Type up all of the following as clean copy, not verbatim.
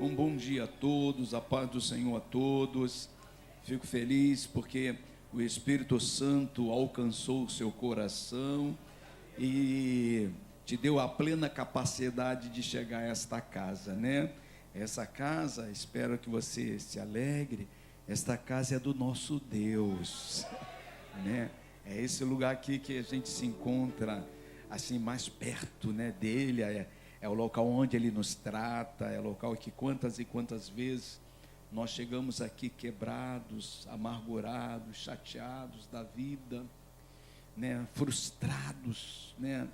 Um bom dia a todos, a paz do Senhor a todos. Fico feliz porque o Espírito Santo alcançou o seu coração e te deu a plena capacidade de chegar a esta casa, né? Essa casa, espero que você se alegre, esta casa é do nosso Deus, né? É esse lugar aqui que a gente se encontra assim mais perto, né, dele, é o local onde ele nos trata, é o local que quantas e quantas vezes nós chegamos aqui quebrados, amargurados, chateados da vida, né, frustrados, né?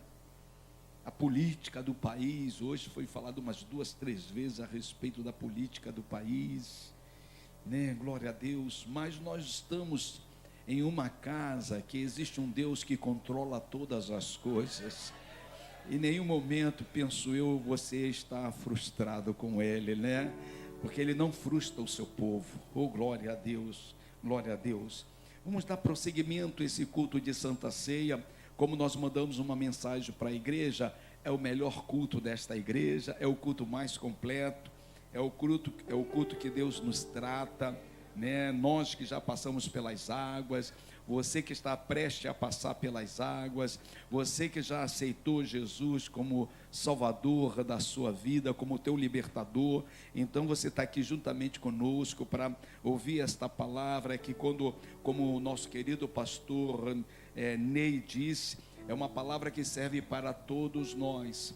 A política do país, hoje foi falado umas 2, 3 vezes a respeito da política do país, né? Glória a Deus. Mas nós estamos em uma casa que existe um Deus que controla todas as coisas. Em nenhum momento, penso eu, você está frustrado com Ele, né? Porque Ele não frustra o seu povo. Oh, glória a Deus, glória a Deus. Vamos dar prosseguimento a esse culto de Santa Ceia. Como nós mandamos uma mensagem para a igreja, é o melhor culto desta igreja, é o culto mais completo, é o culto que Deus nos trata, né? Nós que já passamos pelas águas, você que está prestes a passar pelas águas, você que já aceitou Jesus como Salvador da sua vida, como teu libertador, então você está aqui juntamente conosco para ouvir esta palavra que como o nosso querido pastor Ney disse, é uma palavra que serve para todos nós.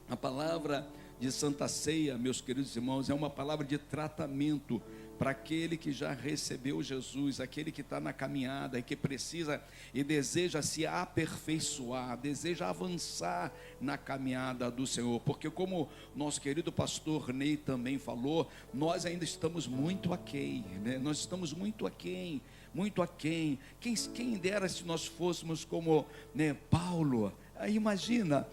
A palavra de Santa Ceia, meus queridos irmãos, é uma palavra de tratamento para aquele que já recebeu Jesus, aquele que está na caminhada e que precisa e deseja se aperfeiçoar, deseja avançar na caminhada do Senhor, porque como nosso querido pastor Ney também falou, nós ainda estamos muito aquém, né? Nós estamos muito aquém, muito aquém. Quem dera se nós fôssemos como, né, Paulo. Aí imagina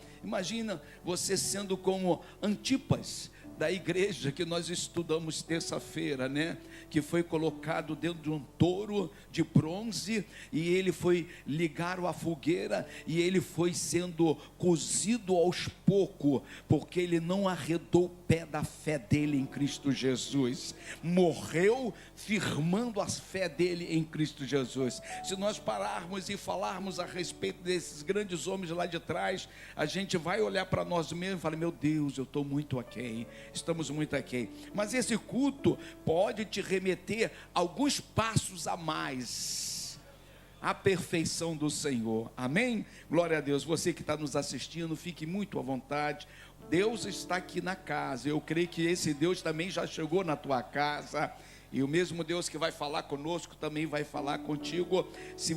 você sendo como Antipas, da igreja que nós estudamos terça-feira, né? Que foi colocado dentro de um touro de bronze e ele foi ligado à fogueira e ele foi sendo cozido aos poucos, porque ele não arredou o pé da fé dele em Cristo Jesus, morreu firmando a fé dele em Cristo Jesus. Se nós pararmos e falarmos a respeito desses grandes homens lá de trás, a gente vai olhar para nós mesmos e falar: meu Deus, eu estou muito aquém, estamos muito aquém. Mas esse culto pode te remeter alguns passos a mais à perfeição do Senhor, amém? Glória a Deus. Você que está nos assistindo, fique muito à vontade. Deus está aqui na casa, eu creio que esse Deus também já chegou na tua casa, e o mesmo Deus que vai falar conosco também vai falar contigo, se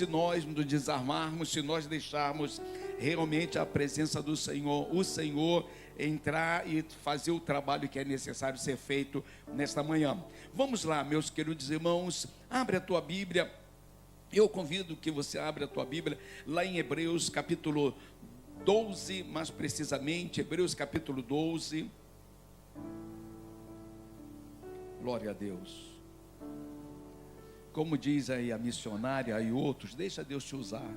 nós nos desarmarmos, se nós deixarmos realmente a presença do Senhor, o Senhor entrar e fazer o trabalho que é necessário ser feito nesta manhã. Vamos lá, meus queridos irmãos, abre a tua Bíblia. Eu convido que você abra a tua Bíblia lá em Hebreus capítulo 12, mais precisamente, Hebreus capítulo 12. Glória a Deus. Como diz aí a missionária e outros, deixa Deus te usar,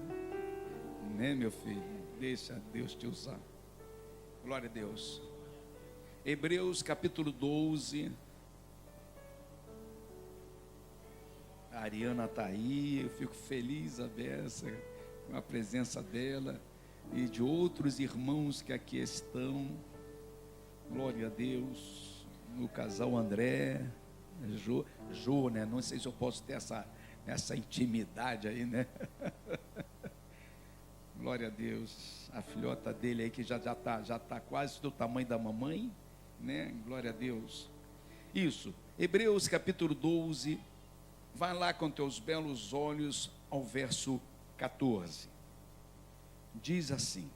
né, meu filho? Deixa Deus te usar. Glória a Deus. Hebreus capítulo 12. A Ariana está aí, eu fico feliz a beça com a presença dela e de outros irmãos que aqui estão. Glória a Deus. No casal André, Jô, né? Não sei se eu posso ter essa intimidade aí, né? Glória a Deus. A filhota dele aí que já tá quase do tamanho da mamãe, né? Glória a Deus. Isso. Hebreus capítulo 12. Vai lá com teus belos olhos ao verso 14. Diz assim: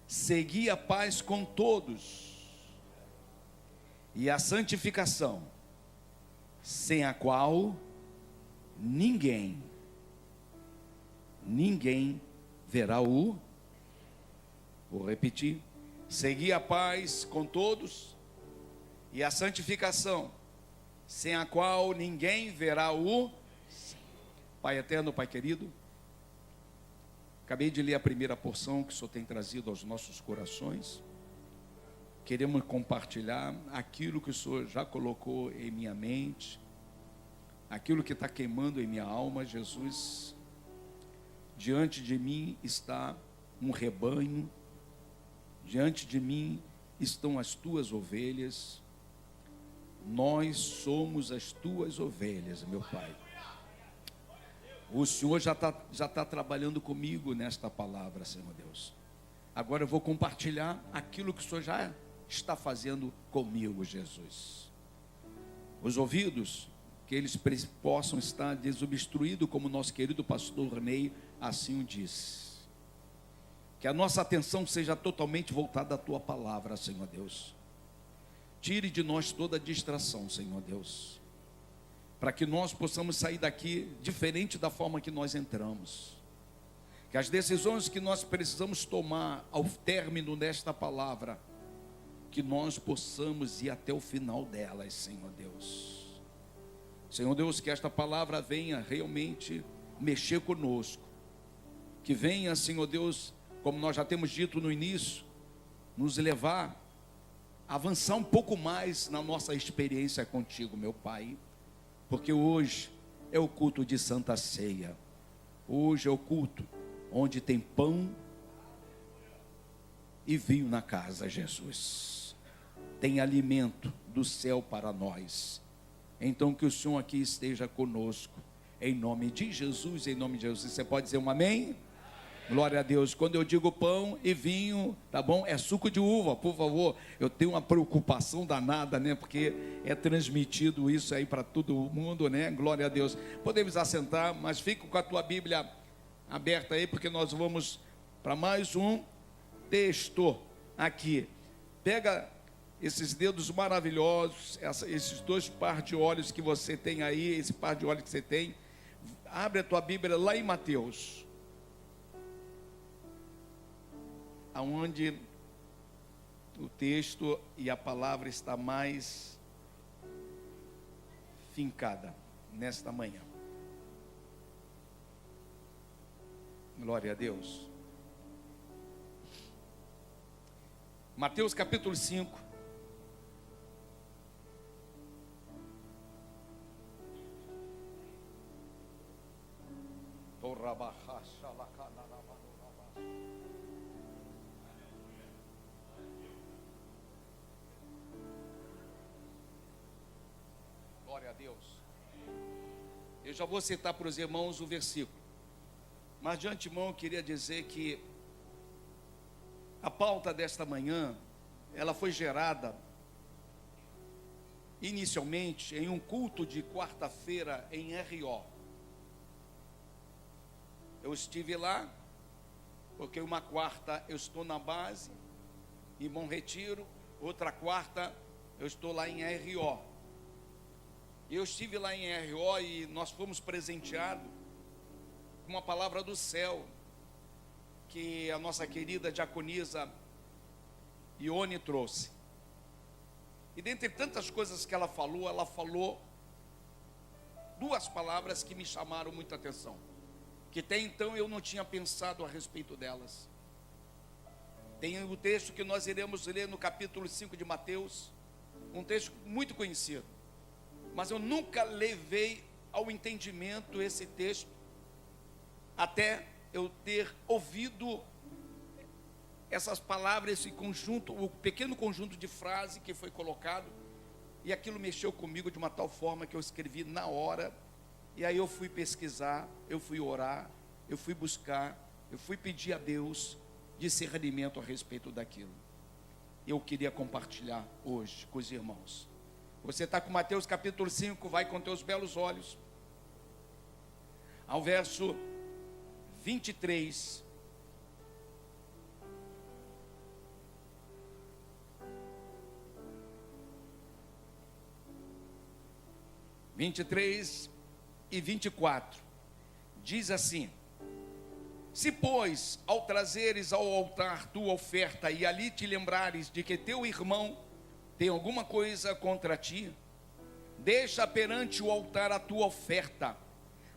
segui a paz com todos e a santificação, sem a qual ninguém verá o... Vou repetir: segui a paz com todos e a santificação, sem a qual ninguém verá o... Pai eterno, Pai querido, acabei de ler a primeira porção que o Senhor tem trazido aos nossos corações. queremos compartilhar aquilo que o Senhor já colocou em minha mente, aquilo que está queimando em minha alma. Jesus, diante de mim está um rebanho, diante de mim estão as tuas ovelhas, nós somos as tuas ovelhas, meu Pai. O Senhor já tá trabalhando comigo nesta palavra, Senhor Deus. Agora eu vou compartilhar aquilo que o Senhor já está fazendo comigo, Jesus. Os ouvidos, que eles possam estar desobstruídos, como nosso querido pastor Ney assim o disse. Que a nossa atenção seja totalmente voltada à tua palavra, Senhor Deus. Tire de nós toda distração, Senhor Deus, para que nós possamos sair daqui diferente da forma que nós entramos. Que as decisões que nós precisamos tomar ao término desta palavra, que nós possamos ir até o final delas, Senhor Deus. Senhor Deus, que esta palavra venha realmente mexer conosco. Que venha, Senhor Deus, como nós já temos dito no início, nos levar a avançar um pouco mais na nossa experiência contigo, meu Pai. Porque hoje é o culto de Santa Ceia. Hoje é o culto onde tem pão e vinho na casa, Jesus. Tem alimento do céu para nós. Então que o Senhor aqui esteja conosco, em nome de Jesus, em nome de Jesus. Você pode dizer um amém? Glória a Deus. Quando eu digo pão e vinho, tá bom? É suco de uva, por favor. Eu tenho uma preocupação danada, né? Porque é transmitido isso aí para todo mundo, né? Glória a Deus. Podemos assentar, mas fica com a tua Bíblia aberta aí, porque nós vamos para mais um texto aqui. Pega esses dedos maravilhosos, esses dois par de olhos que você tem aí, esse par de olhos que você tem. Abre a tua Bíblia lá em Mateus, aonde o texto e a palavra está mais fincada nesta manhã. Glória a Deus. Mateus capítulo 5. Glória a Deus. Eu já vou citar para os irmãos o versículo, mas de antemão eu queria dizer que a pauta desta manhã, ela foi gerada inicialmente em um culto de quarta-feira em RO. Eu estive lá, porque uma quarta eu estou na base, em Bom Retiro, outra quarta eu estou lá em RO. Eu estive lá em RO e nós fomos presenteados com uma palavra do céu, que a nossa querida diaconisa Ione trouxe. E dentre tantas coisas que ela falou duas palavras que me chamaram muita atenção, que até então eu não tinha pensado a respeito delas. Tem o texto que nós iremos ler no capítulo 5 de Mateus, um texto muito conhecido, mas eu nunca levei ao entendimento esse texto, até eu ter ouvido essas palavras, esse conjunto, o pequeno conjunto de frase que foi colocado, e aquilo mexeu comigo de uma tal forma que eu escrevi na hora. E aí eu fui pesquisar, eu fui orar, eu fui buscar, eu fui pedir a Deus discernimento a respeito daquilo. Eu queria compartilhar hoje com os irmãos. Você está com Mateus capítulo 5, vai com teus belos olhos ao verso 23. E 24, diz assim: se, pois, ao trazeres ao altar tua oferta, e ali te lembrares de que teu irmão tem alguma coisa contra ti, deixa perante o altar a tua oferta,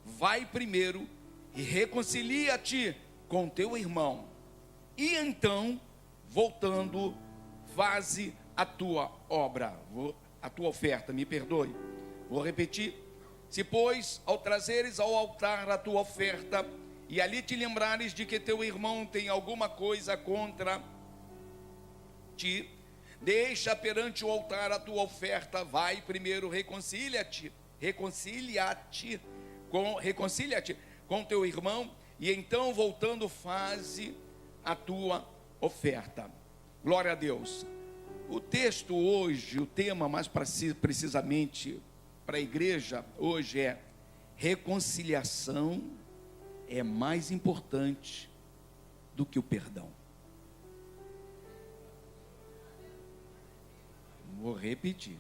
vai primeiro e reconcilia-te com teu irmão, e então, voltando, faze a tua obra, a tua oferta, me perdoe. Vou repetir. Se, pois, ao trazeres ao altar a tua oferta, e ali te lembrares de que teu irmão tem alguma coisa contra ti, deixa perante o altar a tua oferta, vai primeiro, reconcilia-te com teu irmão, e então voltando faze a tua oferta. Glória a Deus. O texto hoje, o tema mais precisamente para a igreja hoje é: reconciliação é mais importante do que o perdão. Vou repetir.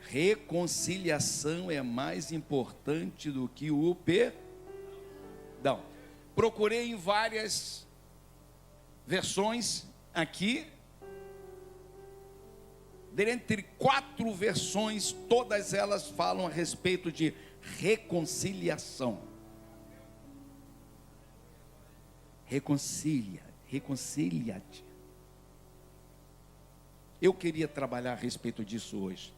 Reconciliação é mais importante do que o perdão. Procurei em várias versões aqui, dentre 4 versões, todas elas falam a respeito de reconciliação. Reconcilia-te. Eu queria trabalhar a respeito disso hoje.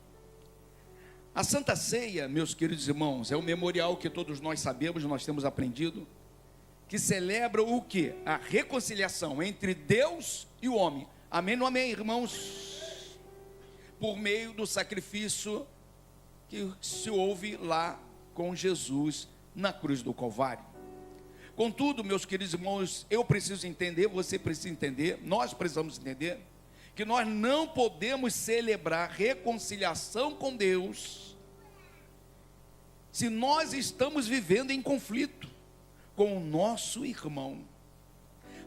A Santa Ceia, meus queridos irmãos, é um memorial que todos nós sabemos, nós temos aprendido, que celebra o quê? A reconciliação entre Deus e o homem. Amém ou amém, irmãos? Por meio do sacrifício que se houve lá com Jesus na cruz do Calvário. Contudo, meus queridos irmãos, eu preciso entender, você precisa entender, nós precisamos entender, que nós não podemos celebrar reconciliação com Deus se nós estamos vivendo em conflito com o nosso irmão.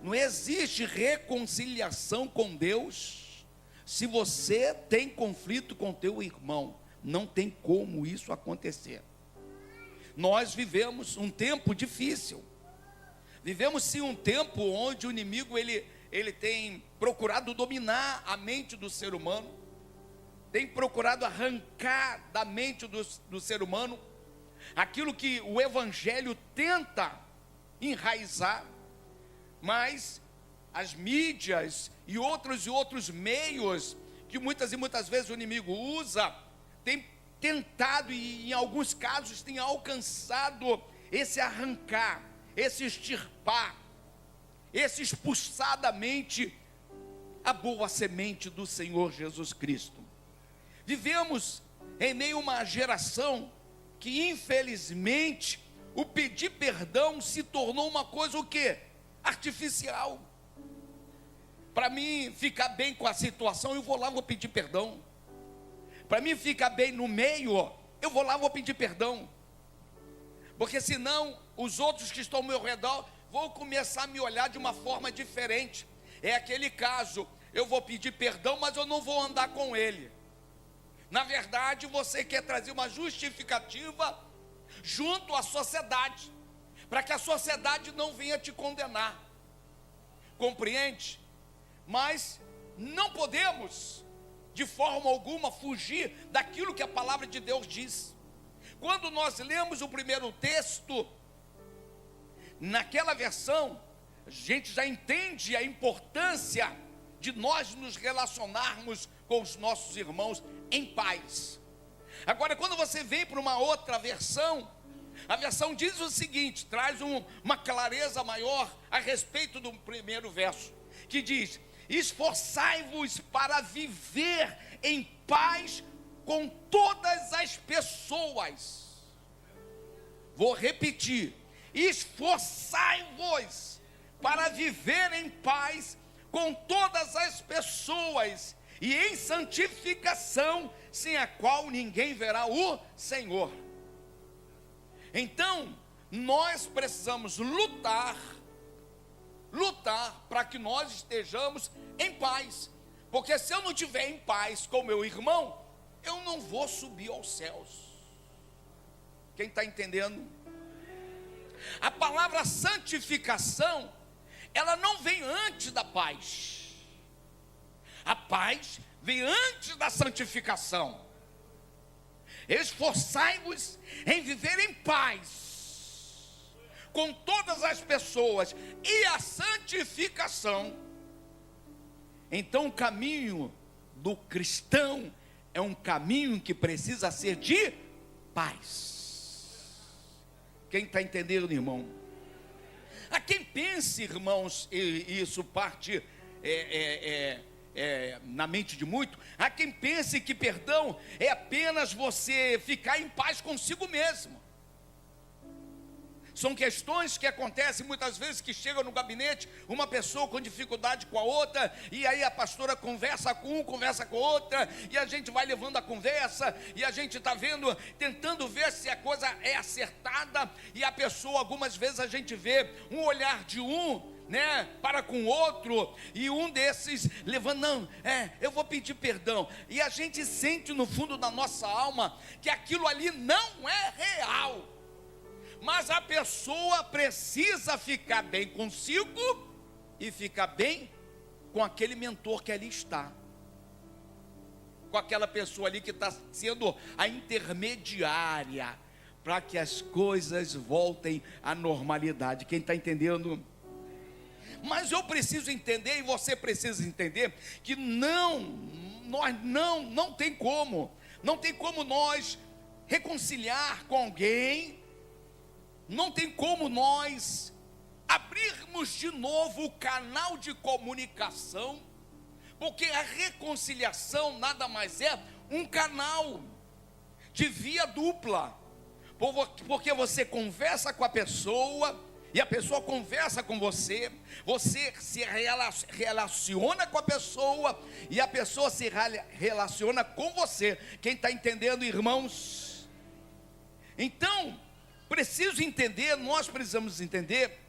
Não existe reconciliação com Deus se você tem conflito com teu irmão. Não tem como isso acontecer. Nós vivemos um tempo difícil. Vivemos sim um tempo onde o inimigo ele tem procurado dominar a mente do ser humano, tem procurado arrancar da mente do ser humano aquilo que o evangelho tenta enraizar, mas as mídias e outros meios que muitas e muitas vezes o inimigo usa, tem tentado e em alguns casos tem alcançado esse arrancar, esse extirpar, esse expulsar da mente a boa semente do Senhor Jesus Cristo. Vivemos em meio a uma geração que infelizmente o pedir perdão se tornou uma coisa o quê? Artificial. Para mim ficar bem com a situação, eu vou lá, vou pedir perdão. Para mim ficar bem no meio, eu vou lá, vou pedir perdão. Porque senão os outros que estão ao meu redor vão começar a me olhar de uma forma diferente. É aquele caso, eu vou pedir perdão, mas eu não vou andar com ele. Na verdade, você quer trazer uma justificativa junto à sociedade, para que a sociedade não venha te condenar. Compreende? Mas não podemos, de forma alguma, fugir daquilo que a palavra de Deus diz. Quando nós lemos o primeiro texto, naquela versão, a gente já entende a importância de nós nos relacionarmos com os nossos irmãos em paz. Agora, quando você vem para uma outra versão, a versão diz o seguinte, traz uma clareza maior a respeito do primeiro verso, que diz: esforçai-vos para viver em paz com todas as pessoas. Vou repetir: esforçai-vos para viver em paz com todas as pessoas e em santificação, sem a qual ninguém verá o Senhor. Então, nós precisamos lutar para que nós estejamos em paz, porque se eu não estiver em paz com meu irmão, eu não vou subir aos céus. Quem está entendendo? A palavra santificação, ela não vem antes da paz. A paz vem antes da santificação. Esforçai-vos em viver em paz com todas as pessoas e a santificação. Então o caminho do cristão é um caminho que precisa ser de paz. Quem está entendendo, irmão? Há quem pense, irmãos, e isso parte na mente de muito, há quem pense que perdão é apenas você ficar em paz consigo mesmo. São questões que acontecem muitas vezes, que chegam no gabinete, uma pessoa com dificuldade com a outra, e aí a pastora conversa com um, conversa com outra, e a gente vai levando a conversa, e a gente está vendo, tentando ver se a coisa é acertada, e a pessoa, algumas vezes a gente vê um olhar de um, né, para com o outro, e um desses levando, não, eu vou pedir perdão, e a gente sente no fundo da nossa alma, que aquilo ali não é real. Mas a pessoa precisa ficar bem consigo e ficar bem com aquele mentor que ali está, com aquela pessoa ali que está sendo a intermediária para que as coisas voltem à normalidade. Quem está entendendo? Mas eu preciso entender, e você precisa entender, que nós não tem como nós reconciliar com alguém. Não tem como nós abrirmos de novo o canal de comunicação, porque a reconciliação nada mais é um canal de via dupla, porque você conversa com a pessoa, e a pessoa conversa com você, você se relaciona com a pessoa, e a pessoa se relaciona com você. Quem está entendendo, irmãos? Então, nós precisamos entender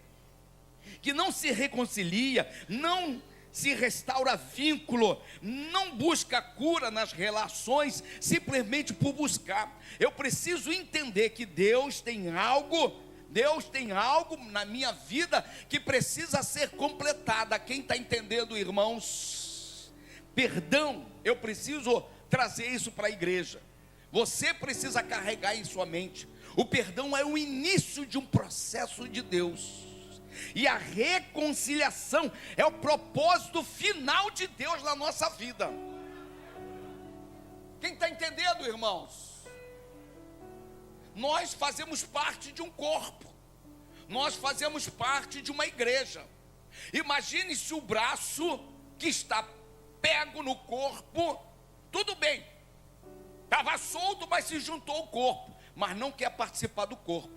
que não se reconcilia, não se restaura vínculo, não busca cura nas relações simplesmente por buscar. Eu preciso entender que Deus tem algo na minha vida que precisa ser completada. Quem está entendendo, irmãos? Perdão, eu preciso trazer isso para a igreja. Você precisa carregar em sua mente. O perdão é o início de um processo de Deus, e a reconciliação é o propósito final de Deus na nossa vida. Quem está entendendo, irmãos? Nós fazemos parte de um corpo, nós fazemos parte de uma igreja. Imagine se o braço que está pego no corpo, tudo bem, estava solto, mas se juntou ao corpo, mas não quer participar do corpo.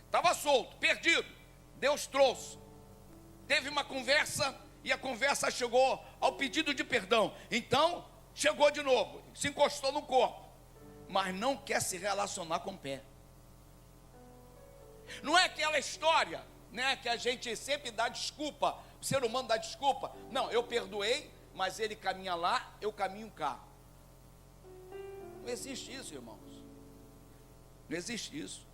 Estava solto, perdido, Deus trouxe, teve uma conversa, e a conversa chegou ao pedido de perdão. Então, chegou de novo, se encostou no corpo, mas não quer se relacionar com o pé. Não é aquela história, né, que a gente sempre dá desculpa, o ser humano dá desculpa. Não, eu perdoei, mas ele caminha lá, eu caminho cá. Não existe isso, irmãos. Não existe isso.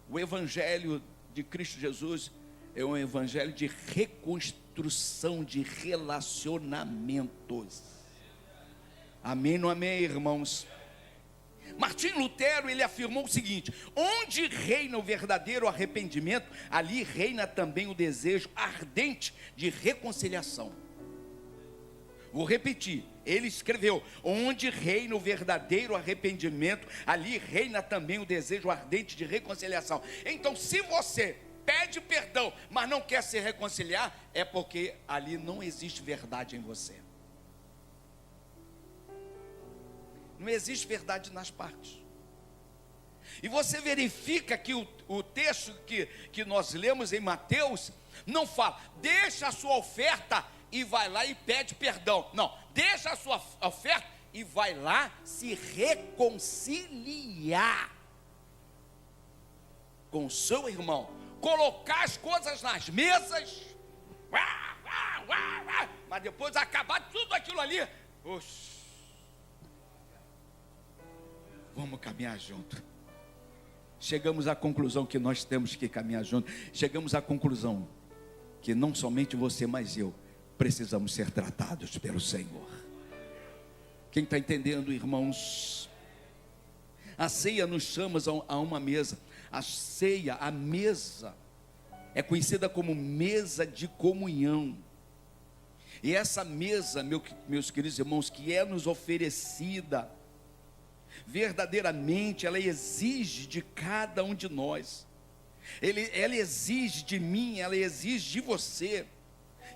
O evangelho de Cristo Jesus é um evangelho de reconstrução de relacionamentos. Amém, não amém, irmãos? Martim Lutero, ele afirmou o seguinte: onde reina o verdadeiro arrependimento, ali reina também o desejo ardente de reconciliação. Vou repetir, ele escreveu: onde reina o verdadeiro arrependimento, ali reina também o desejo ardente de reconciliação. Então, se você pede perdão, mas não quer se reconciliar, é porque ali não existe verdade em você. Não existe verdade nas partes. E você verifica que o texto que nós lemos em Mateus não fala, deixa a sua oferta e vai lá e pede perdão. Não, deixa a sua oferta e vai lá se reconciliar com o seu irmão, colocar as coisas nas mesas, mas depois acabar tudo aquilo ali, vamos caminhar junto. Chegamos à conclusão que nós temos que caminhar junto. Chegamos à conclusão que não somente você, mas eu precisamos ser tratados pelo Senhor. Quem está entendendo, irmãos? A ceia nos chama a uma mesa. A ceia, a mesa, é conhecida como mesa de comunhão. E essa mesa, meus queridos irmãos, que é nos oferecida, verdadeiramente ela exige de cada um de nós. Ela exige de mim, ela exige de você,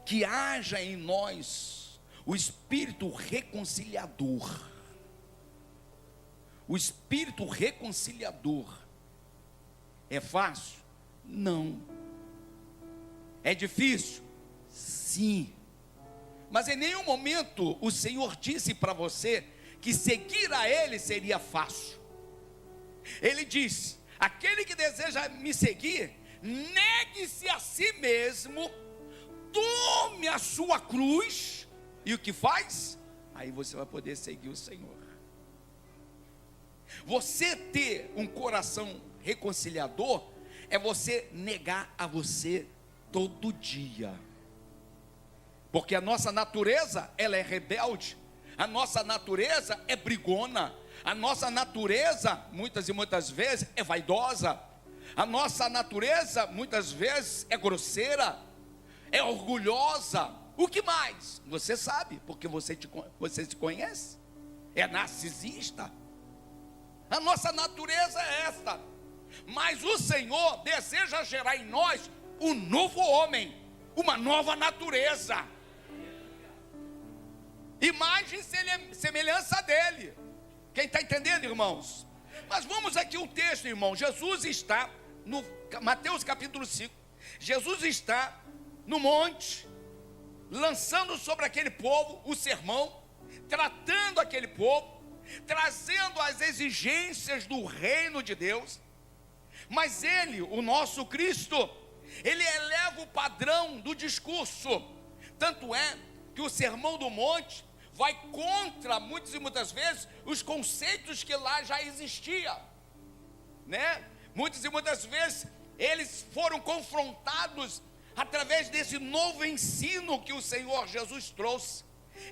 que haja em nós o espírito reconciliador. O espírito reconciliador. É fácil? Não. É difícil? Sim. Mas em nenhum momento o Senhor disse para você que seguir a Ele seria fácil. Ele disse: aquele que deseja me seguir, negue-se a si mesmo, tome a sua cruz, e o que faz? Aí você vai poder seguir o Senhor. Você ter um coração reconciliador é você negar a você todo dia. Porque a nossa natureza, ela é rebelde. A nossa natureza é brigona. A nossa natureza, muitas e muitas vezes, é vaidosa. A nossa natureza, muitas vezes, é grosseira, é orgulhosa. O que mais? Você sabe, porque você se conhece. É narcisista. A nossa natureza é esta. Mas o Senhor deseja gerar em nós um novo homem, uma nova natureza, imagem e semelhança dele. Quem está entendendo, irmãos? Mas vamos aqui o texto, irmão. Jesus está no Mateus capítulo 5. Jesus está no monte, lançando sobre aquele povo o sermão, tratando aquele povo, trazendo as exigências do reino de Deus. Mas ele, o nosso Cristo, ele eleva o padrão do discurso. Tanto é que o sermão do monte vai contra, muitas e muitas vezes, os conceitos que lá já existiam, né? Muitas e muitas vezes eles foram confrontados através desse novo ensino que o Senhor Jesus trouxe.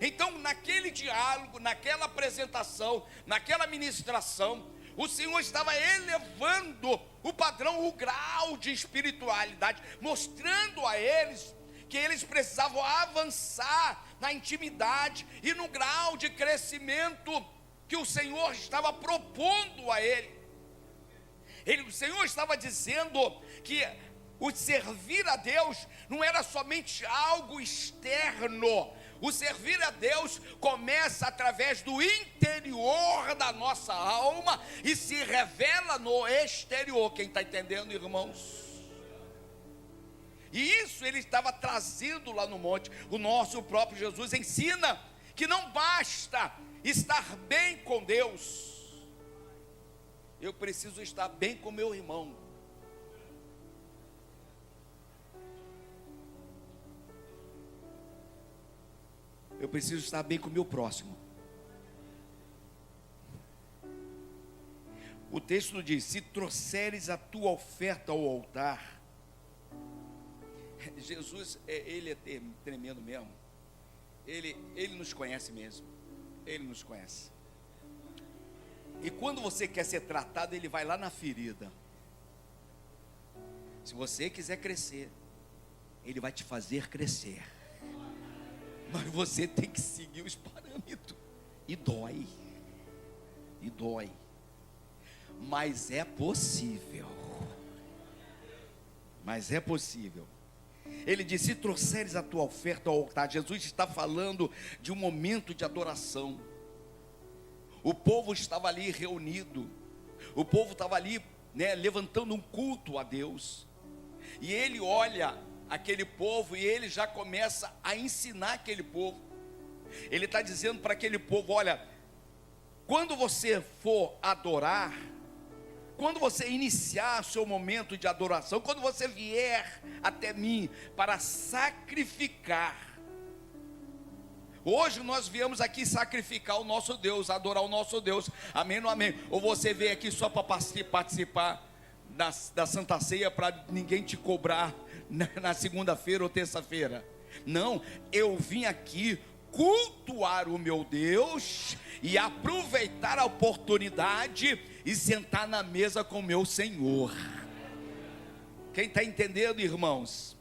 Então, naquele diálogo, naquela apresentação, naquela ministração, o Senhor estava elevando o padrão, o grau de espiritualidade, mostrando a eles que eles precisavam avançar na intimidade e no grau de crescimento que o Senhor estava propondo a ele. O Senhor estava dizendo que o servir a Deus não era somente algo externo. O servir a Deus começa através do interior da nossa alma e se revela no exterior. Quem está entendendo, irmãos? E isso ele estava trazendo lá no monte. O nosso próprio Jesus ensina que não basta estar bem com Deus, eu preciso estar bem com meu irmão. Eu preciso estar bem com o meu próximo. O texto diz: se trouxeres a tua oferta ao altar. Jesus, ele é tremendo mesmo. Ele nos conhece mesmo. Ele nos conhece. E quando você quer ser tratado, ele vai lá na ferida. Se você quiser crescer, ele vai te fazer crescer. Mas você tem que seguir os parâmetros. E dói. E dói. Mas é possível. Mas é possível. Ele disse: se trouxeres a tua oferta ao altar. Jesus está falando de um momento de adoração. O povo estava ali reunido. O povo estava ali, né, levantando um culto a Deus. E ele olha aquele povo e ele já começa a ensinar aquele povo. Ele está dizendo para aquele povo: olha, quando você for adorar, quando você iniciar seu momento de adoração, quando você vier até mim para sacrificar. Hoje nós viemos aqui sacrificar o nosso Deus, adorar o nosso Deus, amém ou não amém? Ou você veio aqui só para participar da Santa Ceia, para ninguém te cobrar na segunda-feira ou terça-feira? Não, eu vim aqui cultuar o meu Deus e aproveitar a oportunidade e sentar na mesa com meu Senhor. Quem está entendendo, irmãos?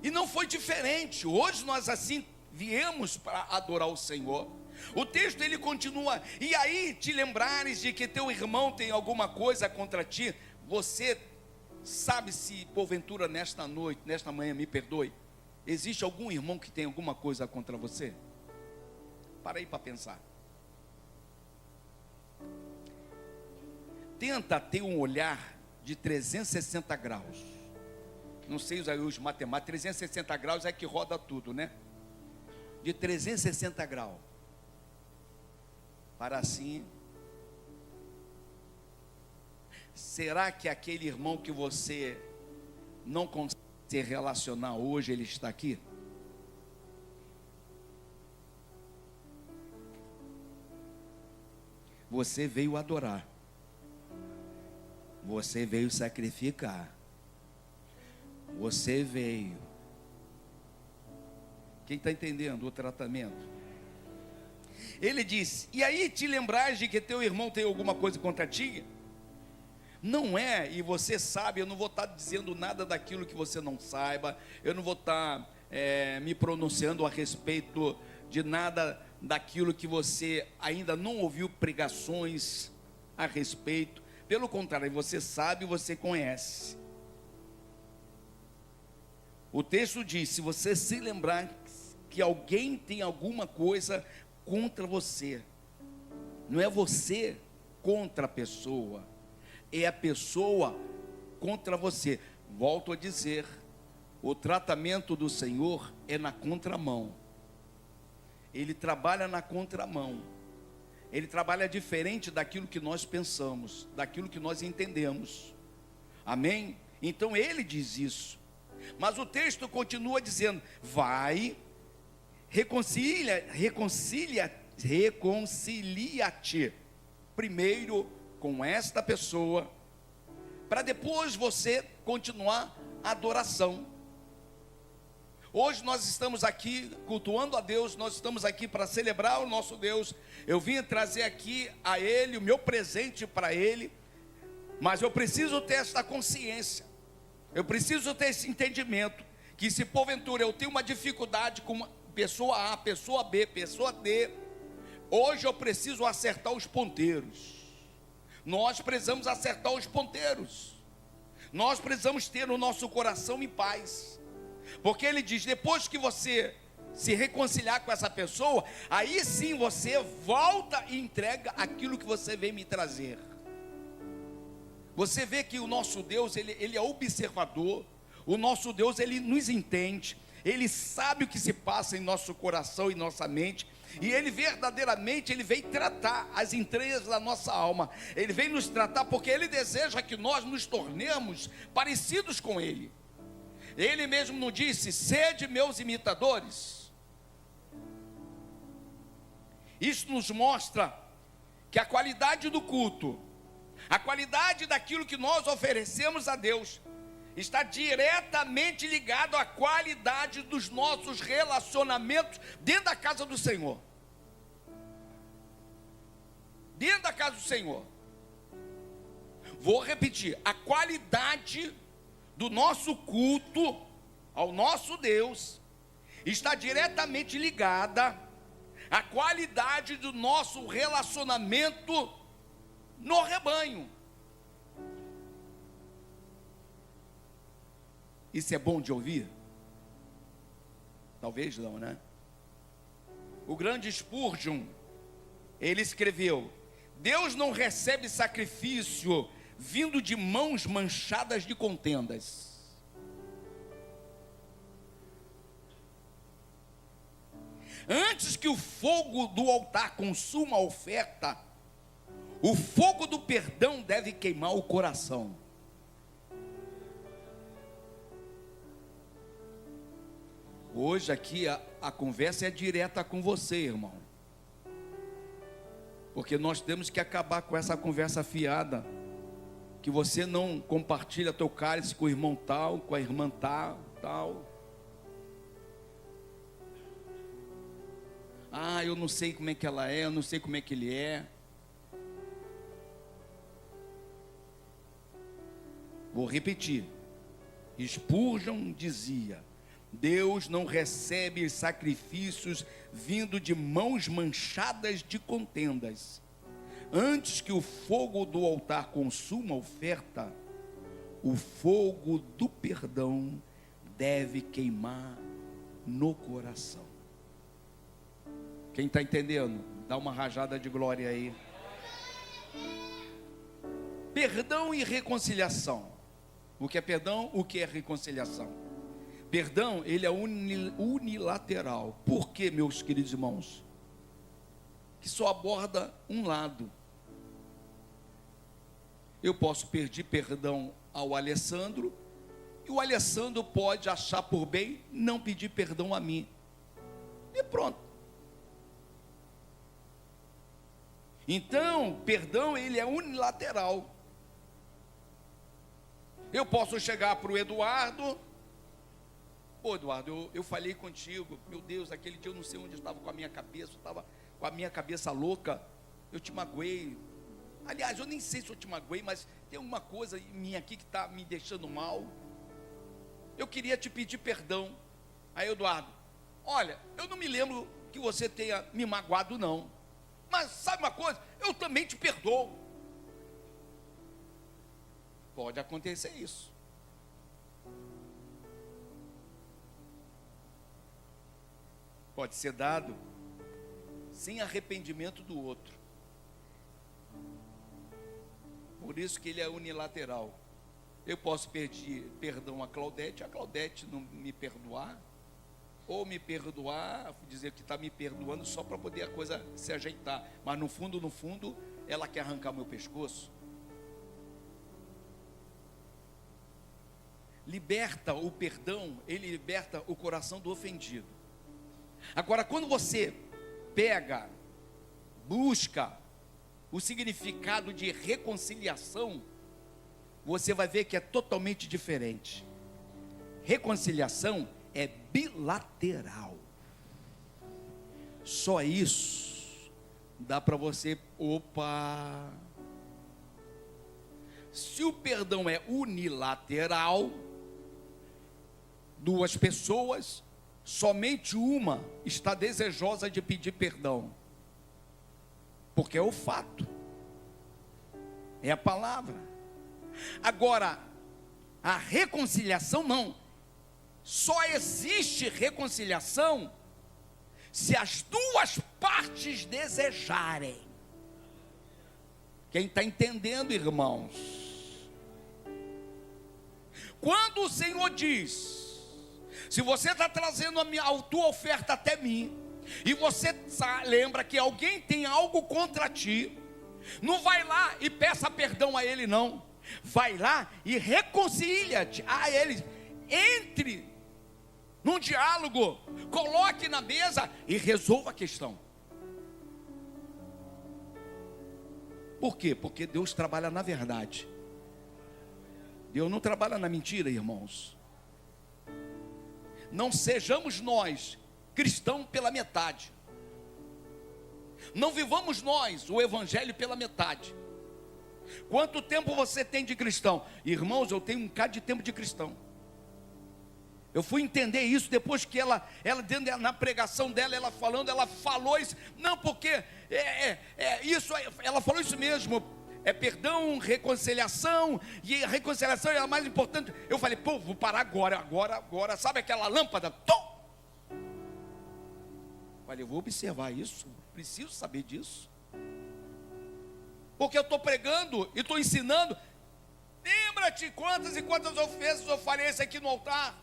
E não foi diferente. Hoje nós assim viemos para adorar o Senhor. O texto ele continua: e aí te lembrares de que teu irmão tem alguma coisa contra ti. Você sabe se porventura nesta noite, nesta manhã, me perdoe, existe algum irmão que tem alguma coisa contra você? Para aí para pensar. Tenta ter um olhar de 360 graus. Não sei usar os matemáticos, 360 graus é que roda tudo, né? De 360 graus. Para assim. Será que aquele irmão que você não consegue se relacionar hoje, ele está aqui? Você veio adorar. Você veio sacrificar. Você veio. Quem está entendendo o tratamento? Ele disse: e aí te lembrais de que teu irmão tem alguma coisa contra ti? Não é, e você sabe, eu não vou estar dizendo nada daquilo que você não saiba, eu não vou estar me pronunciando a respeito de nada daquilo que você ainda não ouviu pregações a respeito. Pelo contrário, você sabe, você conhece. O texto diz: se você se lembrar que alguém tem alguma coisa contra você, não é você contra a pessoa, é a pessoa contra você. Volto a dizer, o tratamento do Senhor é na contramão. Ele trabalha na contramão. Ele trabalha diferente daquilo que nós pensamos, daquilo que nós entendemos. Amém? Então ele diz isso. Mas o texto continua dizendo: vai, reconcilia-te primeiro com esta pessoa, para depois você continuar a adoração. Hoje nós estamos aqui cultuando a Deus, nós estamos aqui para celebrar o nosso Deus. Eu vim trazer aqui a Ele o meu presente para Ele, mas eu preciso ter esta consciência, eu preciso ter esse entendimento, que se porventura eu tenho uma dificuldade com uma pessoa A, pessoa B, pessoa D, hoje eu preciso acertar os ponteiros. Nós precisamos acertar os ponteiros. Nós precisamos ter o nosso coração em paz. Porque ele diz: depois que você se reconciliar com essa pessoa, aí sim você volta e entrega aquilo que você veio me trazer. Você vê que o nosso Deus, ele é observador. O nosso Deus, ele nos entende. Ele sabe o que se passa em nosso coração e nossa mente. E ele verdadeiramente, ele vem tratar as entranhas da nossa alma. Ele vem nos tratar porque ele deseja que nós nos tornemos parecidos com ele. Ele mesmo nos disse: sede meus imitadores. Isso nos mostra que a qualidade do culto, a qualidade daquilo que nós oferecemos a Deus, está diretamente ligado à qualidade dos nossos relacionamentos dentro da casa do Senhor. Dentro da casa do Senhor. Vou repetir: a qualidade do nosso culto ao nosso Deus está diretamente ligada à qualidade do nosso relacionamento no rebanho. Isso é bom de ouvir? Talvez não, né? O grande Spurgeon, ele escreveu: Deus não recebe sacrifício vindo de mãos manchadas de contendas. Antes que o fogo do altar consuma a oferta, o fogo do perdão deve queimar o coração. Hoje aqui a conversa é direta com você, irmão. Porque nós temos que acabar com essa conversa fiada, que você não compartilha teu cálice com o irmão tal, com a irmã tal. Ah, eu não sei como é que ela é, eu não sei como é que ele é. Vou repetir. Spurgeon dizia: Deus não recebe sacrifícios vindo de mãos manchadas de contendas. Antes que o fogo do altar consuma a oferta, o fogo do perdão deve queimar no coração. Quem está entendendo? Dá uma rajada de glória aí. Perdão e reconciliação. O que é perdão? O que é reconciliação? Perdão, ele é unilateral. Por quê, meus queridos irmãos? Que só aborda um lado. Eu posso pedir perdão ao Alessandro, e o Alessandro pode achar por bem não pedir perdão a mim. E pronto. Então, perdão, ele é unilateral. Eu posso chegar para o Eduardo: pô, Eduardo, eu falei contigo, meu Deus, aquele dia eu não sei onde eu estava com a minha cabeça, eu estava com a minha cabeça louca, eu te magoei. Aliás, eu nem sei se eu te magoei, mas tem alguma coisa minha aqui que está me deixando mal. Eu queria te pedir perdão. Aí, Eduardo, olha, eu não me lembro que você tenha me magoado, não. Mas sabe uma coisa? Eu também te perdoo. Pode acontecer isso. Pode ser dado sem arrependimento do outro. Por isso que ele é unilateral. Eu posso pedir perdão a Claudete não me perdoar, ou me perdoar, dizer que está me perdoando só para poder a coisa se ajeitar, mas no fundo, ela quer arrancar meu pescoço. Liberta o perdão, ele liberta o coração do ofendido. Agora, quando você pega, busca o significado de reconciliação, você vai ver que é totalmente diferente. Reconciliação é bilateral. Só isso dá para você, opa. Se o perdão é unilateral, duas pessoas, somente uma está desejosa de pedir perdão, porque é o fato, é a palavra. Agora, a reconciliação não. Só existe reconciliação se as duas partes desejarem. Quem está entendendo, irmãos? Quando o Senhor diz: se você está trazendo a tua oferta até mim, e você lembra que alguém tem algo contra ti, não vai lá e peça perdão a ele, não. Vai lá e reconcilia-te a ele. Entre num diálogo, coloque na mesa e resolva a questão. Por quê? Porque Deus trabalha na verdade. Deus não trabalha na mentira, irmãos. Não sejamos nós cristãos pela metade. Não vivamos nós o evangelho pela metade. Quanto tempo você tem de cristão? Irmãos, eu tenho um bocado de tempo de cristão. Eu fui entender isso depois que ela dentro na pregação dela, ela falou isso. Não, porque isso, ela falou isso mesmo. É perdão, reconciliação, e a reconciliação é a mais importante. Eu falei, pô, vou parar agora. Sabe aquela lâmpada? Tom! Falei, eu vou observar isso, preciso saber disso. Porque eu estou pregando e estou ensinando. Lembra-te quantas e quantas ofensas eu falei isso aqui no altar.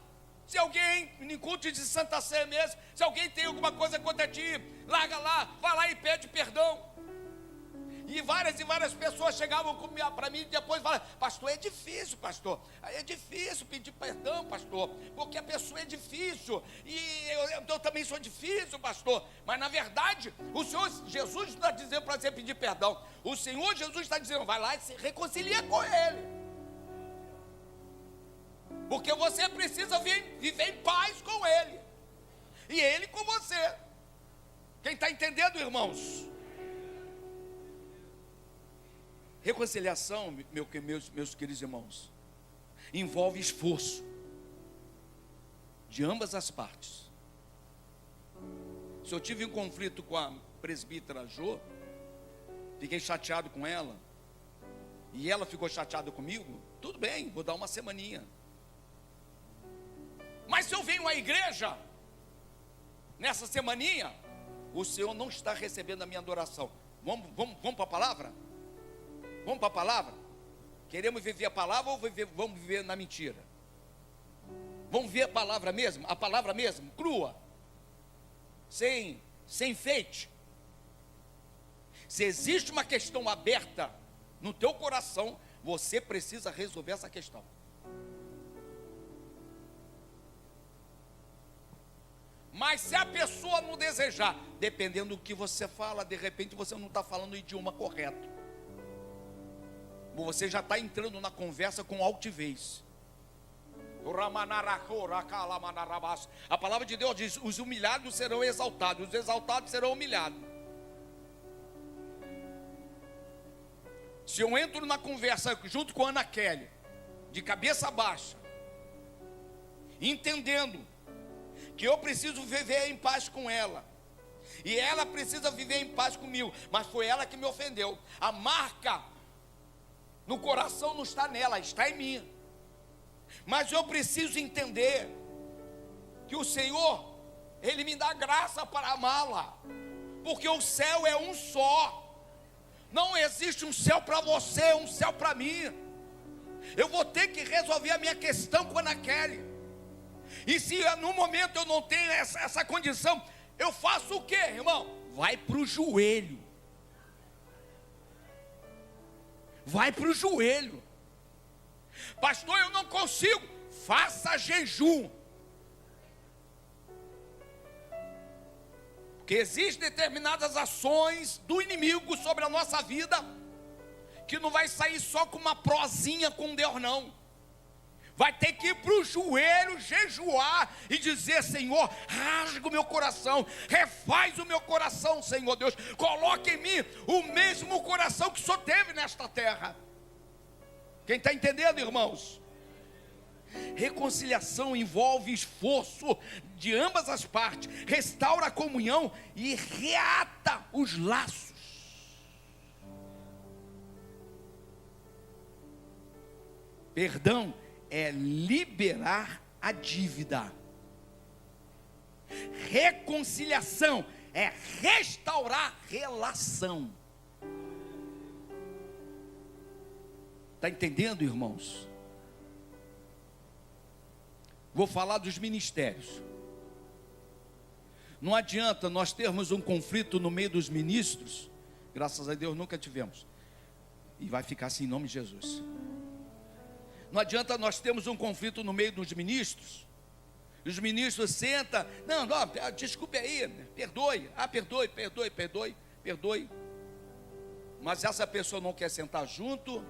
Se alguém, em culto de Santa Ceia mesmo, se alguém tem alguma coisa contra ti, larga lá, vai lá e pede perdão. E várias pessoas chegavam para mim e depois falavam: pastor, é difícil, pastor. É difícil pedir perdão, pastor, porque a pessoa é difícil. E eu também sou difícil, pastor. Mas na verdade, o Senhor Jesus está dizendo para você pedir perdão. O Senhor Jesus está dizendo: vai lá e se reconcilia com Ele. Porque você precisa viver em paz com Ele. E Ele com você. Quem está entendendo, irmãos? Reconciliação, meus queridos irmãos, envolve esforço de ambas as partes. Se eu tive um conflito com a presbítera Jo, fiquei chateado com ela, e ela ficou chateada comigo, tudo bem, vou dar uma semaninha. Mas se eu venho à igreja nessa semaninha, o Senhor não está recebendo a minha adoração. Vamos para a palavra? Vamos para a palavra? Queremos viver a palavra ou vamos viver na mentira? Vamos ver a palavra mesmo, crua, sem enfeite. Se existe uma questão aberta no teu coração, você precisa resolver essa questão. Mas se a pessoa não desejar, dependendo do que você fala, de repente você não está falando o idioma correto. Você já está entrando na conversa com altivez. A palavra de Deus diz: os humilhados serão exaltados, os exaltados serão humilhados. Se eu entro na conversa junto com a Ana Kelly, de cabeça baixa, entendendo que eu preciso viver em paz com ela, e ela precisa viver em paz comigo, mas foi ela que me ofendeu. A marca no coração não está nela, está em mim. Mas eu preciso entender que o Senhor, Ele me dá graça para amá-la, porque o céu é um só. Não existe um céu para você, um céu para mim. Eu vou ter que resolver a minha questão com a Ana Kelly. E se no momento eu não tenho essa condição, eu faço o quê, irmão? Vai para o joelho. Vai para o joelho. Pastor, eu não consigo. Faça jejum. Porque existem determinadas ações do inimigo sobre a nossa vida, que não vai sair só com uma prosinha com Deus, não. Vai ter que ir para o joelho, jejuar e dizer: Senhor, rasga o meu coração, refaz o meu coração, Senhor Deus, coloque em mim o mesmo coração que o Senhor teve nesta terra. Quem está entendendo, irmãos? Reconciliação envolve esforço de ambas as partes, restaura a comunhão e reata os laços. Perdão é liberar a dívida. Reconciliação é restaurar relação. Está entendendo, irmãos? Vou falar dos ministérios. Não adianta nós termos um conflito no meio dos ministros. Graças a Deus nunca tivemos. E vai ficar assim em nome de Jesus. Não adianta nós termos um conflito no meio dos ministros. Os ministros sentam: não, desculpe aí, perdoe. Perdoe. Mas essa pessoa não quer sentar junto.